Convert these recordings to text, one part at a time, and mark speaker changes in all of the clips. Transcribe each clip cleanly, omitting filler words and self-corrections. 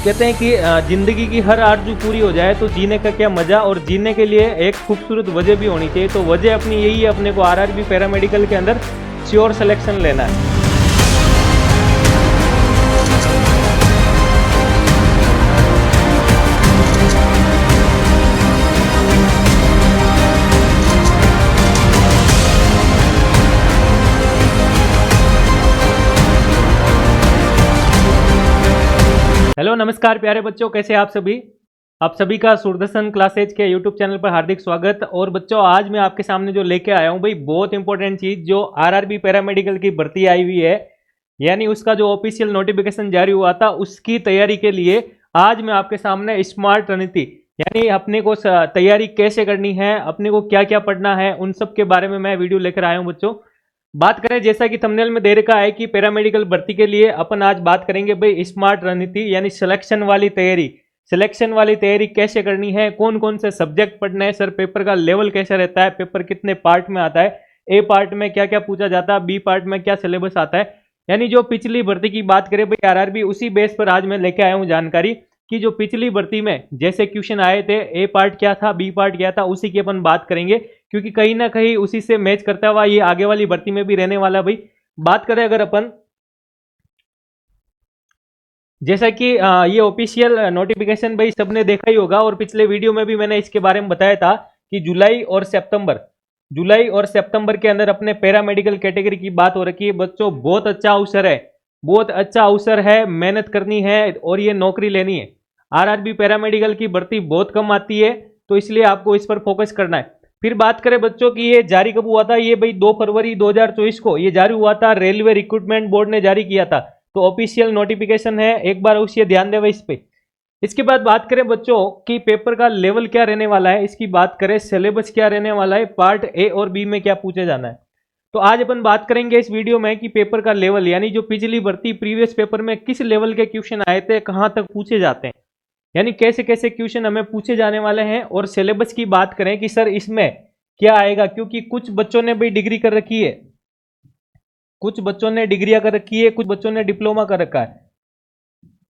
Speaker 1: कहते हैं कि जिंदगी की हर आरज़ू पूरी हो जाए तो जीने का क्या मज़ा, और जीने के लिए एक खूबसूरत वजह भी होनी चाहिए। तो वजह अपनी यही है, अपने को आरआरबी पैरामेडिकल के अंदर श्योर सिलेक्शन लेना है। हेलो नमस्कार प्यारे बच्चों, कैसे आप सभी। आप सभी का सूरदर्शन क्लासेज के यूट्यूब चैनल पर हार्दिक स्वागत। और बच्चों, आज मैं आपके सामने जो लेके आया हूं भाई, बहुत इंपॉर्टेंट चीज़, जो आरआरबी पैरामेडिकल की भर्ती आई हुई है, यानी उसका जो ऑफिशियल नोटिफिकेशन जारी हुआ था, उसकी तैयारी के लिए आज मैं आपके सामने स्मार्ट रणनीति, यानी अपने को तैयारी कैसे करनी है, अपने को क्या क्या पढ़ना है, उन सब के बारे में मैं वीडियो लेकर आया हूँ बच्चों। बात करें, जैसा कि थंबनेल में दे रखा है कि पैरामेडिकल भर्ती के लिए अपन आज बात करेंगे भाई स्मार्ट रणनीति, यानी सिलेक्शन वाली तैयारी। सिलेक्शन वाली तैयारी कैसे करनी है, कौन कौन से सब्जेक्ट पढ़ने हैं, सर पेपर का लेवल कैसा रहता है, पेपर कितने पार्ट में आता है, ए पार्ट में क्या क्या पूछा जाता है, बी पार्ट में क्या सिलेबस आता है, यानी जो पिछली भर्ती की बात करें भाई आरआरबी, उसी बेस पर आज मैं लेके आया हूँ जानकारी कि जो पिछली भर्ती में जैसे क्वेश्चन आए थे, ए पार्ट क्या था, बी पार्ट क्या था, उसी की अपन बात करेंगे, क्योंकि कहीं ना कहीं उसी से मैच करता हुआ ये आगे वाली भर्ती में भी रहने वाला भाई। बात करें अगर अपन, जैसा कि ये ऑफिशियल नोटिफिकेशन भाई सबने देखा ही होगा, और पिछले वीडियो में भी मैंने इसके बारे में बताया था कि जुलाई और सितंबर के अंदर अपने पैरामेडिकल कैटेगरी की बात हो रखी है बच्चों। बहुत अच्छा अवसर है, बहुत अच्छा अवसर है, मेहनत करनी है और ये नौकरी लेनी है। आरआरबी पैरामेडिकल की भर्ती बहुत कम आती है, तो इसलिए आपको इस पर फोकस करना है। फिर बात करें बच्चों की ये जारी कब हुआ था, ये भाई 2 फरवरी 2024 को ये जारी हुआ था, रेलवे रिक्रूटमेंट बोर्ड ने जारी किया था। तो ऑफिशियल नोटिफिकेशन है, एक बार उसे ध्यान देवे इस पे। इसके बाद बात करें बच्चों कि पेपर का लेवल क्या रहने वाला है, इसकी बात करें, सिलेबस क्या रहने वाला है, पार्ट ए और बी में क्या पूछा जाना है। तो आज अपन बात करेंगे इस वीडियो में कि पेपर का लेवल, यानी जो पिछली भर्ती प्रीवियस पेपर में किस लेवल के क्वेश्चन आए थे, कहां तक पूछे जाते हैं, यानी कैसे कैसे क्वेश्चन हमें पूछे जाने वाले हैं। और सिलेबस की बात करें कि सर इसमें क्या आएगा, क्योंकि कुछ बच्चों ने भी डिग्री कर रखी है, कुछ बच्चों ने डिग्रियां कर रखी है, कुछ बच्चों ने डिप्लोमा कर रखा है।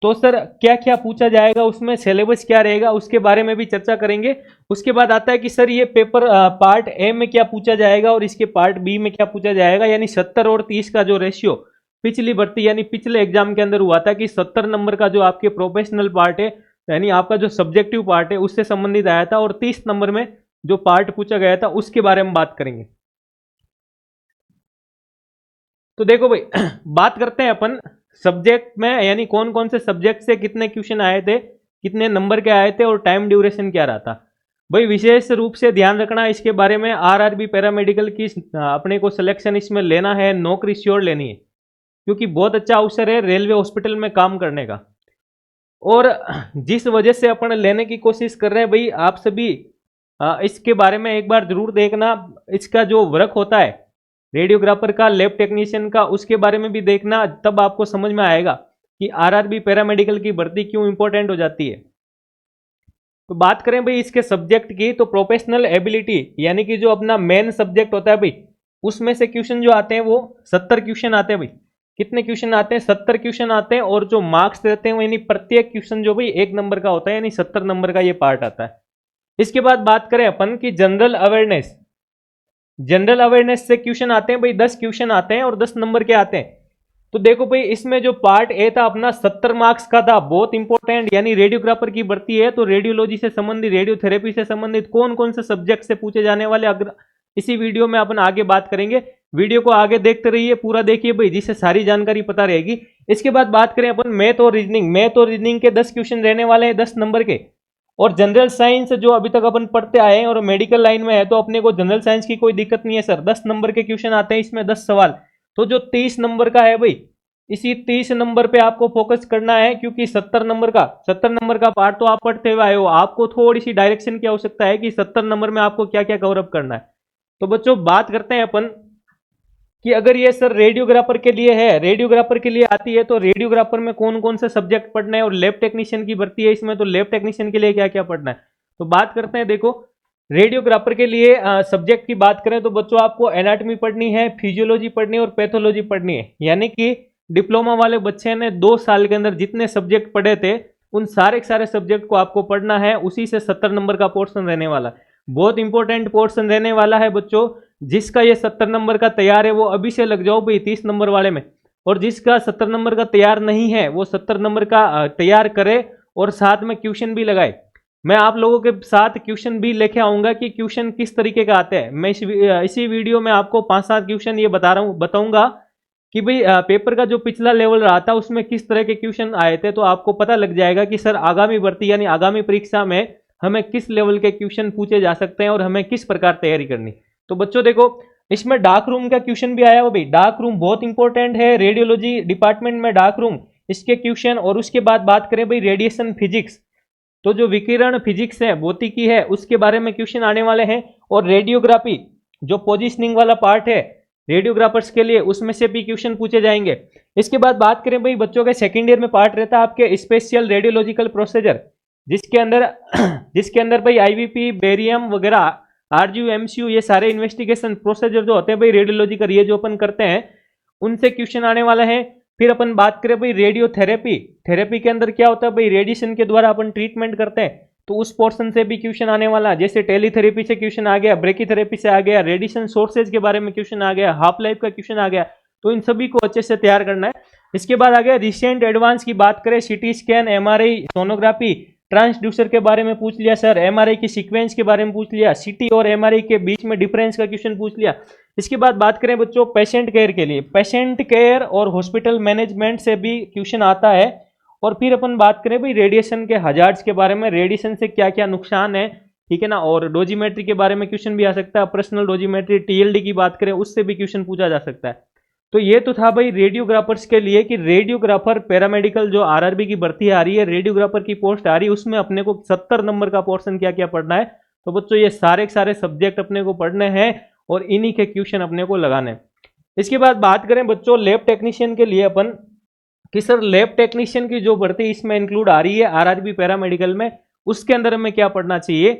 Speaker 1: तो सर क्या क्या पूछा जाएगा, उसमें सिलेबस क्या रहेगा, उसके बारे में भी चर्चा करेंगे। उसके बाद आता है कि सर ये पेपर पार्ट ए में क्या पूछा जाएगा और इसके पार्ट बी में क्या पूछा जाएगा, यानी 70 और 30 का जो रेशियो पिछली भर्ती यानी पिछले एग्जाम के अंदर हुआ था कि 70 नंबर का जो आपके प्रोफेशनल पार्ट है, यानी आपका जो सब्जेक्टिव पार्ट है, उससे संबंधित आया था, और 30 नंबर में जो पार्ट पूछा गया था उसके बारे में बात करेंगे। तो देखो भाई बात करते हैं अपन सब्जेक्ट में, यानी कौन कौन से सब्जेक्ट से कितने क्वेश्चन आए थे, कितने नंबर के आए थे और टाइम ड्यूरेशन क्या रहा था। भाई विशेष रूप से ध्यान रखना इसके बारे में, आरआरबी पैरामेडिकल की अपने को सिलेक्शन इसमें लेना है, नौकरी श्योर लेनी है, क्योंकि बहुत अच्छा अवसर है रेलवे हॉस्पिटल में काम करने का। और जिस वजह से अपन लेने की कोशिश कर रहे हैं भाई, आप सभी इसके बारे में एक बार जरूर देखना। इसका जो वर्क होता है रेडियोग्राफर का, लैब टेक्नीशियन का, उसके बारे में भी देखना, तब आपको समझ में आएगा कि आरआरबी पैरामेडिकल की भर्ती क्यों इंपॉर्टेंट हो जाती है। तो बात करें भाई इसके सब्जेक्ट की, तो प्रोफेशनल एबिलिटी, यानी कि जो अपना मेन सब्जेक्ट होता है भाई, उसमें से क्वेश्चन जो आते हैं वो 70 क्वेश्चन आते हैं भाई। कितने क्वेश्चन आते हैं, 70 क्वेश्चन आते हैं, और जो मार्क्स देते हैं यानी प्रत्येक क्वेश्चन जो भाई 1 नंबर का होता है, यानी 70 नंबर का ये पार्ट आता है। इसके बाद बात करें अपन की जनरल अवेयरनेस, जनरल अवेयरनेस से क्वेश्चन आते हैं भाई, 10 क्वेश्चन आते हैं और 10 नंबर के आते हैं। तो देखो भाई इसमें जो पार्ट ए था अपना 70 मार्क्स का था, बहुत इंपॉर्टेंट, यानी रेडियोग्राफर की भर्ती है तो रेडियोलॉजी से संबंधित, रेडियोथेरेपी से संबंधित कौन कौन से सब्जेक्ट से पूछे जाने वाले, अगर इसी वीडियो में अपन आगे बात करेंगे। वीडियो को आगे देखते रहिए, पूरा देखिए भाई, जिससे सारी जानकारी पता रहेगी। इसके बाद बात करें अपन मैथ और रीजनिंग के 10 क्वेश्चन रहने वाले हैं, 10 नंबर के। और जनरल साइंस जो अभी तक अपन पढ़ते आए हैं और मेडिकल लाइन में है, तो अपने को जनरल साइंस की कोई दिक्कत नहीं है सर, 10 नंबर के क्वेश्चन आते हैं इसमें, 10 सवाल। तो जो 30 नंबर का है भाई, इसी 30 नंबर पे आपको फोकस करना है, क्योंकि 70 नंबर का पार्ट तो आप पढ़ते हुए आए हो, आपको थोड़ी सी डायरेक्शन की आवश्यकता है कि 70 नंबर में आपको क्या क्या कवर अप करना है। तो बच्चों बात करते हैं अपन कि अगर ये सर रेडियोग्राफर के लिए है, रेडियोग्राफर के लिए आती है, तो रेडियोग्राफर में कौन कौन से सब्जेक्ट पढ़ना है, और लैब टेक्नीशियन की भर्ती है इसमें, तो लैब टेक्नीशियन के लिए क्या क्या पढ़ना है। तो बात करते हैं, देखो रेडियोग्राफर के लिए सब्जेक्ट की बात करें तो बच्चों आपको एनाटॉमी पढ़नी है, फिजियोलॉजी पढ़नी है और पैथोलॉजी पढ़नी है। यानी कि डिप्लोमा वाले बच्चे ने 2 साल के अंदर जितने सब्जेक्ट पढ़े थे उन सारे के सारे सब्जेक्ट को आपको पढ़ना है, उसी से 70 नंबर का पोर्शन रहने वाला। बहुत इंपॉर्टेंट पोर्शन रहने वाला है बच्चों। जिसका ये 70 नंबर का तैयार है वो अभी से लग जाओ भाई 30 नंबर वाले में, और जिसका 70 नंबर का तैयार नहीं है वो 70 नंबर का तैयार करे और साथ में क्वेश्चन भी लगाए। मैं आप लोगों के साथ क्वेश्चन भी लेके आऊंगा कि क्वेश्चन किस तरीके का आते हैं। मैं इसी वीडियो में आपको 5-7 क्वेश्चन ये बताऊंगा कि भाई पेपर का जो पिछला लेवल रहा था उसमें किस तरह के क्वेश्चन आए थे, तो आपको पता लग जाएगा कि सर आगामी भर्ती यानी आगामी परीक्षा में हमें किस लेवल के क्वेश्चन पूछे जा सकते हैं और हमें किस प्रकार तैयारी करनी। तो बच्चों देखो, इसमें डार्क रूम का क्वेश्चन भी आया हुआ भाई। डार्क रूम बहुत इंपॉर्टेंट है, रेडियोलॉजी डिपार्टमेंट में डार्क रूम इसके क्वेश्चन। और उसके बाद बात करें भाई रेडिएशन फिजिक्स, तो जो विकिरण फिजिक्स है, भौतिकी है, उसके बारे में क्वेश्चन आने वाले हैं। और रेडियोग्राफी जो पोजिशनिंग वाला पार्ट है रेडियोग्राफर्स के लिए, उसमें से भी क्वेश्चन पूछे जाएंगे। इसके बाद बात करें भाई बच्चों के सेकेंड ईयर में पार्ट रहता है आपके स्पेशल रेडियोलॉजिकल प्रोसीजर, जिसके अंदर भाई आईवीपी, बेरियम वगैरह, आरजीयू, एमसीयू, ये सारे इन्वेस्टिगेशन प्रोसीजर जो होते हैं भाई रेडियोलॉजी का, ये जो अपन करते हैं उनसे क्वेश्चन आने वाले हैं। फिर अपन बात करें भाई रेडियोथेरेपी, थेरेपी के अंदर क्या होता है भाई रेडिएशन के द्वारा अपन ट्रीटमेंट करते हैं, तो उस पोर्शन से भी क्वेश्चन आने वाला है। जैसे टेलीथेरेपी से क्वेश्चन आ गया, ब्रेकीथेरेपी से आ गया, रेडिएशन सोर्सेज के बारे में क्वेश्चन आ गया, हाफ लाइफ का क्वेश्चन आ गया, तो इन सभी को अच्छे से तैयार करना है। इसके बाद आ गया रिसेंट एडवांस की बात करें, CT scan, MRI, sonography, transducer के बारे में पूछ लिया सर, एमआरआई की सीक्वेंस के बारे में पूछ लिया, सिटी और एमआरआई के बीच में डिफरेंस का क्वेश्चन पूछ लिया। इसके बाद बात करें बच्चों पेशेंट केयर के लिए, पेशेंट केयर और हॉस्पिटल मैनेजमेंट से भी क्वेश्चन आता है। और फिर अपन बात करें भाई रेडिएशन के हजार्ड्स के बारे में, रेडिएशन से क्या क्या नुकसान है, ठीक है ना। और डोजीमेट्री के बारे में क्वेश्चन भी आ सकता है, पर्सनल डोजीमेट्री, टीएलडी की बात करें उससे भी क्वेश्चन पूछा जा सकता है। तो ये तो था भाई रेडियोग्राफर्स के लिए कि रेडियोग्राफर पैरामेडिकल जो आरआरबी की भर्ती आ रही है, रेडियोग्राफर की पोस्ट आ रही है, उसमें अपने को 70 नंबर का पोर्शन क्या क्या पढ़ना है। तो बच्चों ये सारे सब्जेक्ट अपने को पढ़ने हैं और इन्हीं के क्वेश्चन अपने को लगाने हैं। इसके बाद बात करें बच्चों लैब टेक्नीशियन के लिए अपन कि सर लैब टेक्नीशियन की जो भर्ती इसमें इंक्लूड आ रही है आरआरबी पैरामेडिकल में, उसके अंदर हमें क्या पढ़ना चाहिए।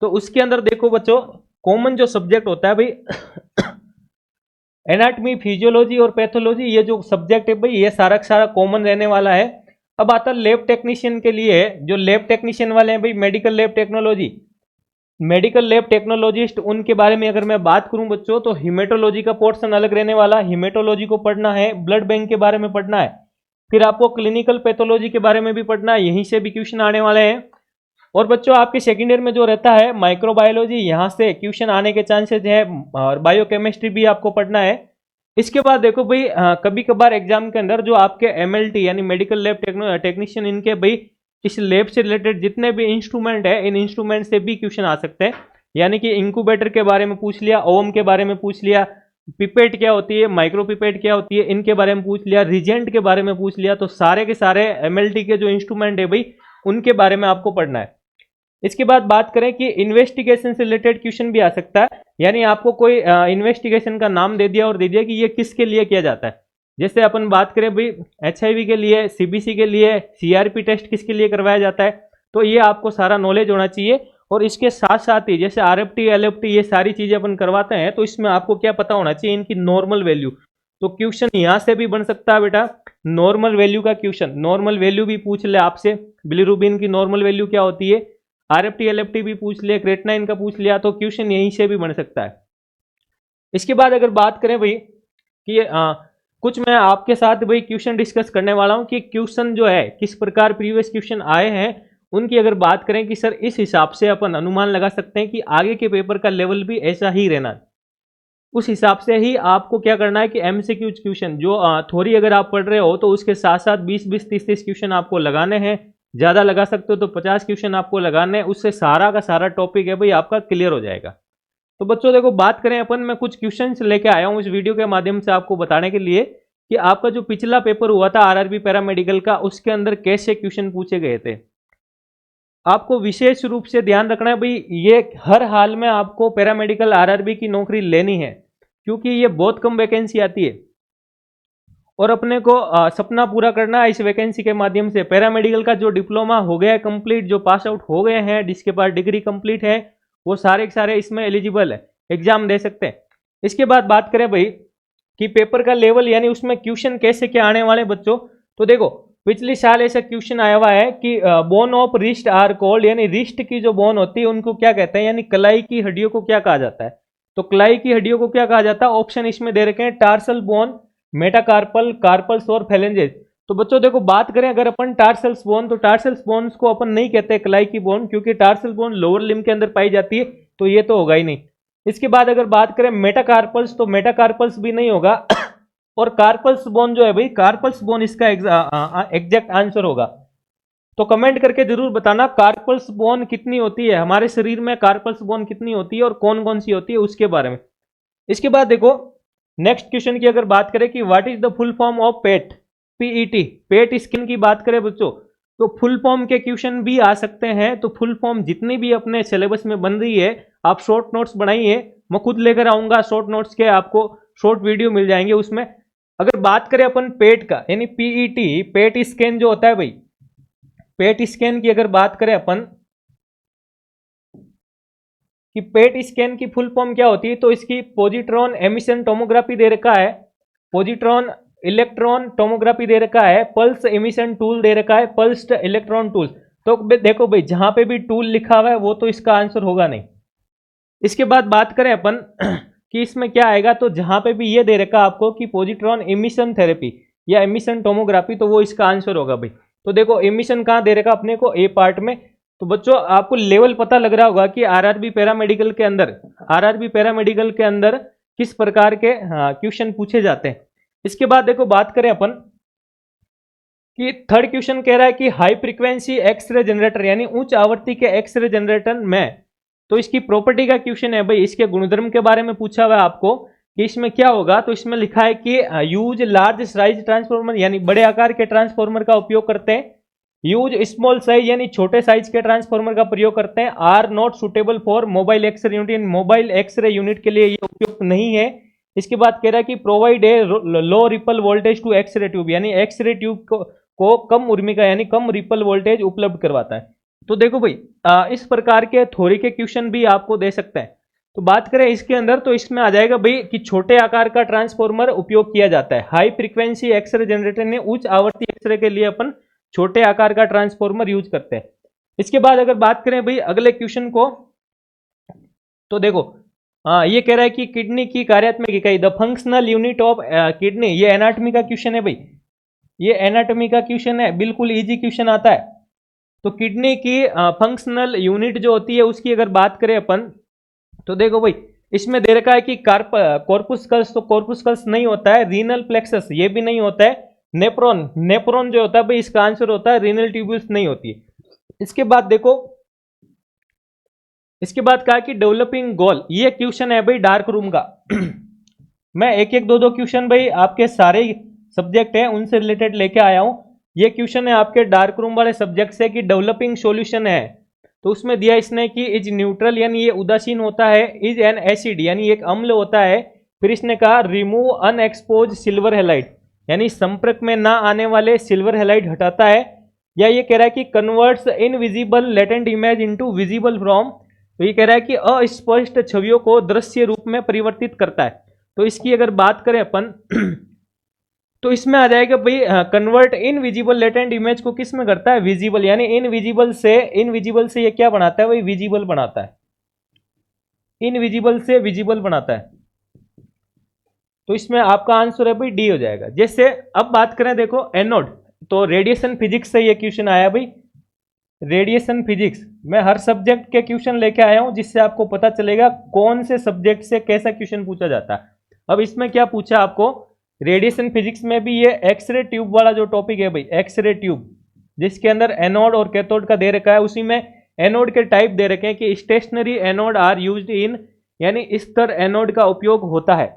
Speaker 1: तो उसके अंदर देखो बच्चों कॉमन जो सब्जेक्ट होता है भाई एनाटमी, फिजियोलॉजी और पैथोलॉजी, ये जो सब्जेक्ट है भाई ये सारा का सारा कॉमन रहने वाला है। अब आता है लैब टेक्नीशियन के लिए, जो लैब टेक्नीशियन वाले हैं भाई medical lab technology, medical lab technologist, उनके बारे में अगर मैं बात करूं बच्चों तो हिमेटोलॉजी का पोर्शन अलग रहने वाला, हिमेटोलॉजी को पढ़ना है, ब्लड बैंक के बारे में पढ़ना है, फिर आपको क्लिनिकल पैथोलॉजी के बारे में भी पढ़ना है, यहीं से भी क्वेश्चन आने वाले हैं। और बच्चों आपके सेकेंड ईयर में जो रहता है माइक्रोबायोलॉजी, यहाँ से क्वेश्चन आने के चांसेस है, और बायोकेमिस्ट्री भी आपको पढ़ना है। इसके बाद देखो भाई कभी कभार एग्जाम के अंदर जो आपके एमएलटी यानी मेडिकल लैब टेक्नीशियन, इनके भाई इस लैब से रिलेटेड जितने भी इंस्ट्रूमेंट है, इन इंस्ट्रूमेंट से भी क्वेश्चन आ सकते हैं। यानी कि इंक्यूबेटर के बारे में पूछ लिया, ओम के बारे में पूछ लिया, पिपेट क्या होती है, माइक्रो पिपेट क्या होती है, इनके बारे में पूछ लिया, रिजेंट के बारे में पूछ लिया। तो सारे के सारे एमएलटी के जो इंस्ट्रूमेंट है भाई उनके बारे में आपको पढ़ना है। इसके बाद बात करें कि इन्वेस्टिगेशन से रिलेटेड क्वेश्चन भी आ सकता है, यानी आपको कोई इन्वेस्टिगेशन का नाम दे दिया और दे दिया कि ये किसके लिए किया जाता है। जैसे अपन बात करें भाई एचआईवी के लिए, सीबीसी के लिए, सीआरपी टेस्ट किसके लिए करवाया जाता है, तो ये आपको सारा नॉलेज होना चाहिए। और इसके साथ साथ ही जैसे आरएफटी, एलएफटी, ये सारी चीजें अपन करवाते हैं, तो इसमें आपको क्या पता होना चाहिए इनकी नॉर्मल वैल्यू। तो क्वेश्चन यहां से भी बन सकता है बेटा, नॉर्मल वैल्यू का क्वेश्चन, नॉर्मल वैल्यू भी पूछ ले आपसे, बिलीरुबिन की नॉर्मल वैल्यू क्या होती है, आरएफटी, एलएफटी भी पूछ लिया, क्रेटनाइन का पूछ लिया, तो क्वेश्चन यहीं से भी बन सकता है। इसके बाद अगर बात करें भाई कि कुछ मैं आपके साथ भाई क्वेश्चन डिस्कस करने वाला हूं कि क्वेश्चन जो है किस प्रकार प्रीवियस क्वेश्चन आए हैं, उनकी अगर बात करें कि सर इस हिसाब से अपन अनुमान लगा सकते हैं कि आगे के पेपर का लेवल भी ऐसा ही रहना है। उस हिसाब से ही आपको क्या करना है कि एमसीक्यू क्वेश्चन जो थोड़ी अगर आप पढ़ रहे हो तो उसके साथ साथ 20-20, 30-30 क्वेश्चन आपको लगाने हैं, ज्यादा लगा सकते हो तो 50 क्वेश्चन आपको लगाने हैं, उससे सारा का सारा टॉपिक है भाई आपका क्लियर हो जाएगा। तो बच्चों देखो बात करें अपन, मैं कुछ क्वेश्चंस लेके आया हूं इस वीडियो के माध्यम से आपको बताने के लिए कि आपका जो पिछला पेपर हुआ था आरआरबी पैरामेडिकल का, उसके अंदर कैसे क्वेश्चन पूछे गए थे। आपको विशेष रूप से ध्यान रखना है भाई, ये हर हाल में आपको पैरामेडिकल आरआरबी की नौकरी लेनी है, क्योंकि ये बहुत कम वैकेंसी आती है और अपने को सपना पूरा करना है इस वैकेंसी के माध्यम से। पैरामेडिकल का जो डिप्लोमा हो गया है कंप्लीट, जो पास आउट हो गए हैं, जिसके पास डिग्री कंप्लीट है, वो सारे के सारे इसमें एलिजिबल है, एग्जाम दे सकते हैं। इसके बाद बात करें भाई कि पेपर का लेवल यानी उसमें क्वेश्चन कैसे क्या आने वाले बच्चों, तो देखो पिछले साल ऐसा क्वेश्चन आया हुआ है कि bone of wrist are called, यानी रिस्ट की जो बोन होती है उनको क्या कहते हैं, यानी कलाई की हड्डियों को क्या कहा जाता है। तो कलाई की हड्डियों को क्या कहा जाता है, ऑप्शन इसमें दे रखे हैं टार्सल बोन, मेटाकार्पल, कार्पल्स और फेलेंजेस। तो बच्चों देखो बात करें अगर अपन टार्सल्स बोन, तो टार्सल्स बोन्स को अपन नहीं कहते कलाई की बोन, क्योंकि टार्सल बोन लोअर लिम्ब के अंदर पाई जाती है, तो ये तो होगा ही नहीं। इसके बाद अगर बात करें मेटाकार्पल्स, तो मेटाकार्पल्स भी नहीं होगा और कार्पल्स बोन जो है भाई, कार्पल्स बोन इसका एग्जैक्ट आंसर होगा। तो कमेंट करके जरूर बताना कार्पल्स बोन कितनी होती है हमारे शरीर में, कार्पल्स बोन कितनी होती है और कौन कौन सी होती है उसके बारे में। इसके बाद देखो नेक्स्ट क्वेश्चन की अगर बात करें कि what is the full form of pet, PET, pet skin की बात करें बच्चों, तो फुल फॉर्म के क्वेश्चन भी आ सकते हैं। तो फुल फॉर्म जितनी भी अपने सिलेबस में बन रही है आप शॉर्ट नोट्स बनाइए, मैं खुद लेकर आऊंगा शॉर्ट नोट्स के, आपको शॉर्ट वीडियो मिल जाएंगे उसमें। अगर बात करें अपन पेट का, यानी पीईटी, पेट स्कैन जो होता है भाई, पेट स्कैन की अगर बात करें अपन कि पेट स्कैन की फुल फॉर्म क्या होती है, तो इसकी पॉजिट्रॉन एमिशन टोमोग्राफी दे रखा है, पॉजिट्रॉन इलेक्ट्रॉन टोमोग्राफी दे रखा है, पल्स एमिशन टूल दे रखा है, पल्स्ड इलेक्ट्रॉन टूल। तो देखो भाई जहां पे भी टूल लिखा हुआ है वो तो इसका आंसर होगा नहीं। इसके बाद बात करें अपन कि इसमें क्या आएगा, तो जहां पे भी ये दे रखा आपको कि पॉजिट्रॉन एमिशन थेरेपी या एमिशन टोमोग्राफी, तो वो इसका आंसर होगा भाई। तो देखो एमिशन कहां दे रखा अपने को, ए पार्ट में। तो बच्चों आपको लेवल पता लग रहा होगा कि आरआरबी पैरामेडिकल के अंदर, आरआरबी पैरामेडिकल के अंदर किस प्रकार के क्वेश्चन पूछे जाते हैं। इसके बाद देखो बात करें अपन कि थर्ड क्वेश्चन कह रहा है कि हाई फ्रीक्वेंसी एक्सरे जनरेटर, यानी उच्च आवृत्ति के एक्सरे जनरेटर में, तो इसकी प्रॉपर्टी का क्वेश्चन है भाई, इसके गुणधर्म के बारे में पूछा हुआ है आपको कि इसमें क्या होगा। तो इसमें लिखा है कि यूज लार्ज साइज ट्रांसफॉर्मर, यानी बड़े आकार के ट्रांसफॉर्मर का उपयोग करते हैं, यूज स्मॉल साइज यानी छोटे साइज के ट्रांसफॉर्मर का प्रयोग करते हैं, are not suitable for mobile x-ray unit, mobile x-ray unit के लिए ये उपयुक्त नहीं है। इसके बाद कह रहा है कि provide a low ripple voltage to x-ray tube, यानी एक्सरे ट्यूब को कम उर्मिका यानी कम रिपल वोल्टेज उपलब्ध करवाता है। तो देखो भाई इस प्रकार के थ्योरी के क्वेश्चन भी आपको दे सकते हैं। तो बात करें इसके अंदर, तो इसमें आ जाएगा भाई कि छोटे आकार का ट्रांसफॉर्मर उपयोग किया जाता है, हाई फ्रीक्वेंसी एक्सरे जनरेटर ने उच्च आवृत्ति एक्सरे के लिए अपन छोटे आकार का ट्रांसफॉर्मर यूज करते हैं। इसके बाद अगर बात करें भाई अगले क्वेश्चन को, तो देखो ये कह रहा है कि किडनी की कार्यात्मक इकाई, the functional unit of kidney, ये एनाटॉमी का क्वेश्चन है भाई, ये एनाटॉमी का क्वेश्चन है, बिल्कुल इजी क्वेश्चन आता है। तो किडनी की फंक्शनल यूनिट जो होती है उसकी अगर बात करें अपन, तो देखो भाई इसमें दे रखा है कि कॉर्पुस्कल्स, तो कॉर्पुस्कल्स नहीं होता है, रीनल प्लेक्सस ये भी नहीं होता है, नेप्रोन, नेप्रोन जो होता है भाई इसका आंसर होता है, रीनल ट्यूब्यूल्स नहीं होती है। इसके बाद देखो, इसके बाद कहा कि डेवलपिंग गोल, ये क्वेश्चन है भाई डार्क रूम का मैं एक एक दो दो क्वेश्चन भाई आपके सारे सब्जेक्ट है उनसे रिलेटेड लेके आया हूं। ये क्वेश्चन है आपके डार्क रूम वाले सब्जेक्ट से कि डेवलपिंग सॉल्यूशन है, तो उसमें दिया इसने कि इज न्यूट्रल यानी ये उदासीन होता है, इज एन एसिड यानी एक अम्ल होता है, फिर इसने कहा रिमूव अनएक्सपोज सिल्वर हेलाइड यानी संपर्क में ना आने वाले सिल्वर हेलाइड हटाता है, या ये कह रहा है कि converts invisible latent image into visible from, तो ये कह रहा है कि अस्पष्ट छवियों को दृश्य रूप में परिवर्तित करता है। तो इसकी अगर बात करें अपन तो इसमें आ जाएगा भाई कन्वर्ट इनविजिबल लेटेंट इमेज को किस में करता है, विजिबल, यानी इनविजिबल से ये क्या बनाता है भाई, विजिबल बनाता है, इनविजिबल से विजिबल बनाता है। तो इसमें आपका आंसर है भाई डी हो जाएगा। जैसे अब बात करें देखो एनोड, तो रेडिएशन फिजिक्स से ये क्वेश्चन आया भाई, रेडिएशन फिजिक्स मैं हर सब्जेक्ट के क्वेश्चन लेके आया हूं जिससे आपको पता चलेगा कौन से सब्जेक्ट से कैसा क्वेश्चन पूछा जाता है। अब इसमें क्या पूछा आपको, रेडिएशन फिजिक्स में भी ये एक्सरे ट्यूब वाला जो टॉपिक है भाई, एक्सरे ट्यूब जिसके अंदर एनोड और कैथोड का दे रखा है, उसी में एनोड के टाइप दे रखे हैं कि stationary anode are used in, यानी स्तर एनोड का उपयोग होता है।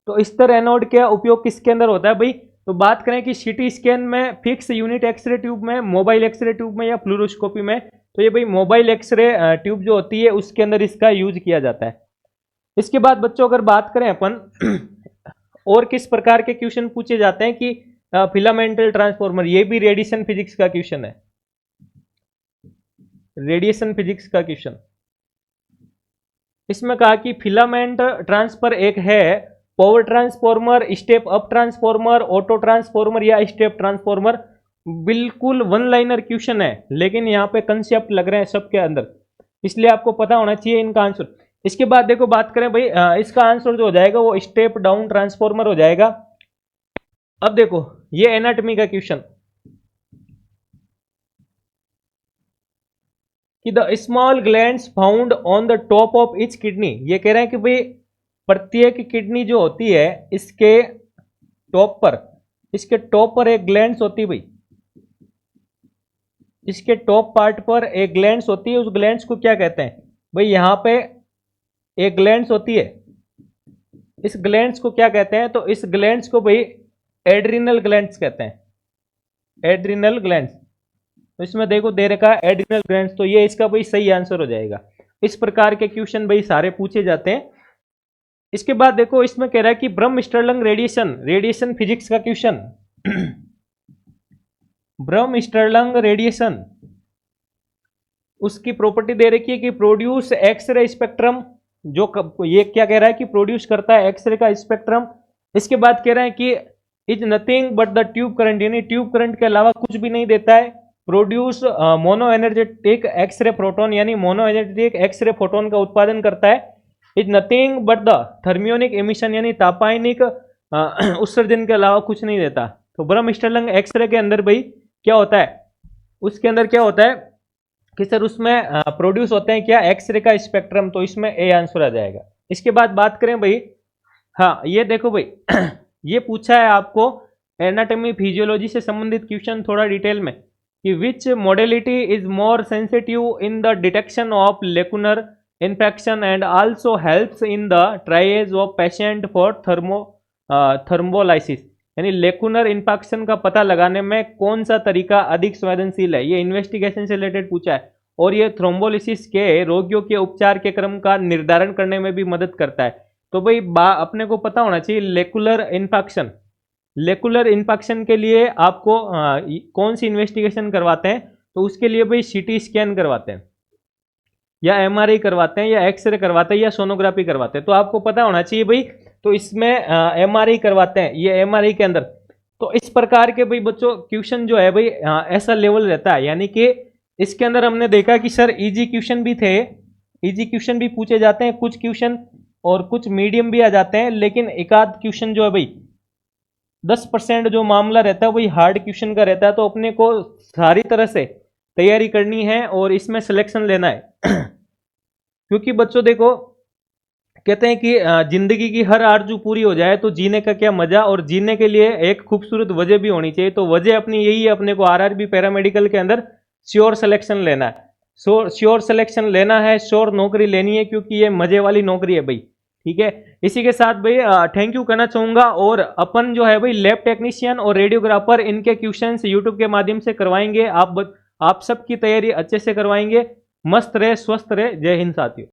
Speaker 1: तो स्तर एनोड का उपयोग किसके अंदर होता है भाई, तो बात करें कि सीटी स्कैन में, फिक्स यूनिट एक्सरे ट्यूब में, मोबाइल एक्सरे ट्यूब में या फ्लूरोस्कोपी में, तो ये भाई मोबाइल एक्सरे ट्यूब जो होती है उसके अंदर इसका यूज किया जाता है। इसके बाद बच्चों अगर बात करें अपन और किस प्रकार के क्वेश्चन पूछे जाते हैं कि फिलामेंटल ट्रांसफॉर्मर, ये भी रेडिएशन फिजिक्स का क्वेश्चन है, रेडिएशन फिजिक्स का क्वेश्चन। इसमें कहा कि फिलामेंट ट्रांसफर एक है power transformer, step up transformer, auto transformer या स्टेप ट्रांसफॉर्मर। बिल्कुल वन लाइनर क्वेश्चन है, लेकिन यहाँ पे कंसेप्ट लग रहे हैं सबके अंदर, इसलिए आपको पता होना चाहिए इनका आंसर। इसके बाद देखो बात करें भाई, इसका आंसर जो हो जाएगा वो स्टेप डाउन ट्रांसफॉर्मर हो जाएगा। अब देखो ये एनाटॉमी का क्वेश्चन कि the small glands found on the top of each kidney, ये कह रहे हैं कि भाई प्रत्येक किडनी जो होती है इसके टॉप पर, इसके टॉप पर एक ग्लैंड्स होती है भाई, इसके टॉप पार्ट पर एक ग्लैंड्स होती है, उस ग्लैंड्स को क्या कहते हैं भाई, यहां पे एक ग्लैंड्स होती है, इस ग्लैंड्स को क्या कहते हैं, तो इस ग्लैंड्स को भाई एड्रिनल ग्लैंड्स कहते हैं, एड्रिनल ग्लैंड्स। तो इसमें देखो दे रखा है एड्रिनल ग्लैंड्स, तो ये इसका भाई सही आंसर हो जाएगा। इस प्रकार के क्वेश्चन भाई सारे पूछे जाते हैं। इसके बाद देखो इसमें कह रहा है कि ब्रह्म स्टर्लिंग रेडिएशन, रेडिएशन फिजिक्स का क्वेश्चन ब्रह्म स्टर्लिंग रेडिएशन, उसकी प्रॉपर्टी दे रखी है कि प्रोड्यूस एक्सरे स्पेक्ट्रम, जो ये क्या कह रहा है कि प्रोड्यूस करता है एक्सरे का स्पेक्ट्रम। इसके बाद कह रहा है कि is nothing but the tube current, यानी ट्यूब करंट के अलावा कुछ भी नहीं देता है। Produce monoenergetic x-ray proton, यानी मोनो एनर्जेटिक एक्सरे फोटोन का उत्पादन करता है। Is nothing but the thermionic emission, यानी तापायनिक उत्सर्जन के अलावा कुछ नहीं देता। तो ब्रह्म स्टर्लिंग एक्सरे के अंदर भाई क्या होता है, उसके अंदर क्या होता है कि सर उसमें प्रोड्यूस होते हैं क्या, एक्सरे का स्पेक्ट्रम, तो इसमें ए आंसर आ जाएगा। इसके बाद बात करें भाई, हाँ ये देखो भाई ये पूछा है आपको एनाटॉमी फिजियोलॉजी से संबंधित क्वेश्चन थोड़ा डिटेल में, कि which modality is more sensitive in the detection of lacunar infection and also helps in the triage of patient for thrombolysis, यानी लेकुनर इन्फेक्शन का पता लगाने में कौन सा तरीका अधिक संवेदनशील है। ये इन्वेस्टिगेशन से रिलेटेड पूछा है, और ये थ्रोम्बोलिसिस के रोगियों के उपचार के क्रम का निर्धारण करने में भी मदद करता है। तो भाई अपने को पता होना चाहिए लेकुलर इन्फेक्शन, लेकुलर इन्फेक्शन के लिए आपको कौन सी इन्वेस्टिगेशन करवाते हैं, तो उसके लिए भाई सीटी स्कैन करवाते हैं या एमआरआई करवाते हैं या एक्सरे करवाते हैं या सोनोग्राफी करवाते हैं, तो आपको पता होना चाहिए भाई। तो इसमें एमआरआई करवाते हैं, ये एमआरआई के अंदर। तो इस प्रकार के भाई बच्चों क्वेश्चन जो है भाई ऐसा लेवल रहता है, यानी कि इसके अंदर हमने देखा कि सर इजी क्वेश्चन भी थे, इजी क्वेश्चन भी पूछे जाते हैं कुछ क्वेश्चन, और कुछ मीडियम भी आ जाते हैं, लेकिन एक आध क्वेश्चन जो है भाई 10% जो मामला रहता है वही हार्ड क्वेश्चन का रहता है। तो अपने को सारी तरह से तैयारी करनी है और इसमें सिलेक्शन लेना है क्योंकि बच्चों देखो कहते हैं कि जिंदगी की हर आरजू पूरी हो जाए तो जीने का क्या मजा, और जीने के लिए एक खूबसूरत वजह भी होनी चाहिए। तो वजह अपनी यही है, अपने को आरआरबी पैरामेडिकल के अंदर श्योर सिलेक्शन लेना है, श्योर सिलेक्शन लेना है, श्योर नौकरी लेनी है, क्योंकि ये मजे वाली नौकरी है भाई। ठीक है, इसी के साथ भाई थैंक यू कहना चाहूंगा। और अपन जो है भाई लैब टेक्नीशियन और रेडियोग्राफर इनके क्वेश्चंस यूट्यूब के माध्यम से करवाएंगे, आप सबकी तैयारी अच्छे से करवाएंगे। मस्त रहे, स्वस्थ रहे, जय हिंद साथियों।